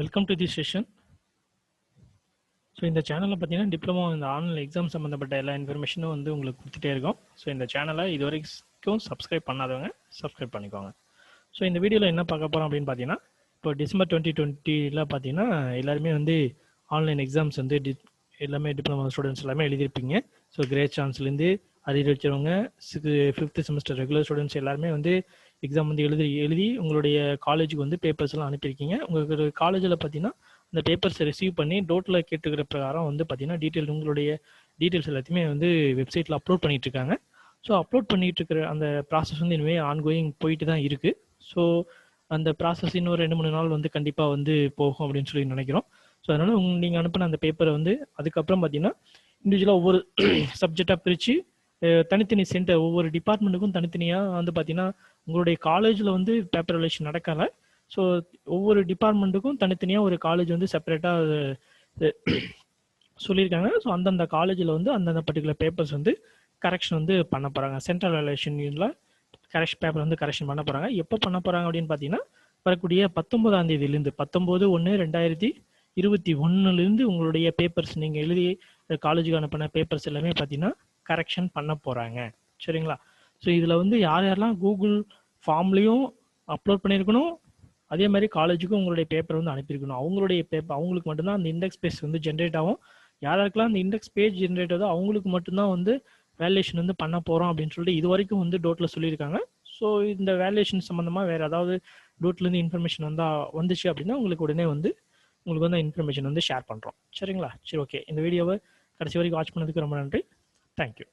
Welcome to the session. So இந்த சேனலில் பார்த்தீங்கன்னா டிப்ளமோ இந்த ஆன்லைன் எக்ஸாம் சம்மந்தப்பட்ட எல்லா இன்ஃபர்மேஷனும் வந்து உங்களுக்கு கொடுத்துட்டே இருக்கோம். ஸோ இந்த சேனலை இது வரைக்கும் சப்ஸ்கிரைப் பண்ணாதவங்க சப்ஸ்கிரைப் பண்ணிக்கோங்க. ஸோ இந்த வீடியோவில் என்ன பார்க்க போகிறோம் அப்படின்னு பார்த்தீங்கன்னா, இப்போ டிசம்பர் 2020 பார்த்தீங்கன்னா எல்லாருமே வந்து ஆன்லைன் எக்ஸாம்ஸ் வந்து எல்லாமே டிப்ளமோ ஸ்டூடெண்ட்ஸ் எல்லாமே எழுதியிருப்பீங்க. ஸோ கிரேட் சான்ஸ்லேருந்து அரியர் வச்சவங்க 5th செமஸ்டர் ரெகுலர் ஸ்டூடெண்ட்ஸ் எல்லாருமே வந்து எக்ஸாம் வந்து எழுதி உங்களுடைய காலேஜுக்கு வந்து பேப்பர்ஸ் எல்லாம் அனுப்பியிருக்கீங்க. உங்களுக்கு காலேஜில் பார்த்தீங்கன்னா அந்த பேப்பர்ஸை ரிசீவ் பண்ணி டோட்டில் கேட்டுக்கிற பிரகாரம் வந்து பார்த்தீங்கன்னா உங்களுடைய டீட்டெயில்ஸ் எல்லாத்தையுமே வந்து வெப்சைட்டில் அப்லோட் பண்ணிட்டு இருக்காங்க. ஸோ அப்லோட் பண்ணிட்டு இருக்கிற அந்த ப்ராசஸ் வந்து இனிமேல் ஆன்கோயிங் போயிட்டு தான் இருக்குது. ஸோ அந்த ப்ராசஸ் இன்னும் 2-3 நாள் வந்து கண்டிப்பாக வந்து போகும் அப்படின்னு சொல்லி நினைக்கிறோம். ஸோ அதனால் நீங்கள் அனுப்பின அந்த பேப்பரை வந்து அதுக்கப்புறம் பார்த்தீங்கன்னா இண்டிவிஜுவலாக ஒவ்வொரு சப்ஜெக்டாக பிரித்து தனித்தனி சென்டர் ஒவ்வொரு டிபார்ட்மெண்ட்டுக்கும் தனித்தனியாக வந்து பார்த்தீங்கன்னா உங்களுடைய காலேஜில் வந்து பேப்பர் ரிலேஷன் நடக்கலை. ஸோ ஒவ்வொரு டிபார்ட்மெண்ட்டுக்கும் தனித்தனியாக ஒரு காலேஜ் வந்து செப்பரேட்டாக சொல்லியிருக்காங்க. ஸோ அந்தந்த காலேஜில் வந்து அந்தந்த பர்டிகுலர் பேப்பர்ஸ் வந்து கரெக்ஷன் வந்து பண்ண போகிறாங்க. சென்ட்ரல் ரிலேஷனில் கரெக்ஷன் பேப்பர் வந்து கரெக்ஷன் பண்ண போகிறாங்க. எப்போ பண்ண போகிறாங்க அப்படின்னு பார்த்தீங்கன்னா வரக்கூடிய 19ஆம் தேதியிலேருந்து 19/1/2021 உங்களுடைய பேப்பர்ஸ் நீங்கள் எழுதி காலேஜுக்கு அனுப்பின பேப்பர்ஸ் எல்லாமே பார்த்தீங்கன்னா கரெக்ஷன் பண்ண போகிறாங்க. சரிங்களா? ஸோ இதில் வந்து யாரெல்லாம் கூகுள் ஃபார்ம்லேயும் அப்லோட் பண்ணியிருக்கணும், அதே மாதிரி காலேஜுக்கும் உங்களுடைய பேப்பர் வந்து அனுப்பியிருக்கணும். அவங்களுடைய பேப்பர் அவங்களுக்கு மட்டும்தான் அந்த இண்டெக்ஸ் பேஜ் வந்து ஜென்ரேட் ஆகும். யாருக்கெல்லாம் அந்த இண்டெக்ஸ் பேஜ் ஜென்ரேட் ஆகுதோ அவங்களுக்கு மட்டும்தான் வந்து வேல்யூஷன் வந்து பண்ண போகிறோம் அப்படின்னு சொல்லிட்டு இது வரைக்கும் வந்து டோட்டில் சொல்லியிருக்காங்க. ஸோ இந்த வேல்யூஷன் சம்மந்தமாக வேறு ஏதாவது டோட்லேருந்து இன்ஃபர்மேஷன் வந்துச்சு அப்படின்னா உங்களுக்கு உடனே வந்து உங்களுக்கு வந்து இன்ஃபர்மேஷன் வந்து ஷேர் பண்ணுறோம். சரிங்களா? சரி, ஓகே. இந்த வீடியோவை கடைசி வரைக்கும் வாட்ச் பண்ணதுக்கு ரொம்ப நன்றி. தேங்க்யூ.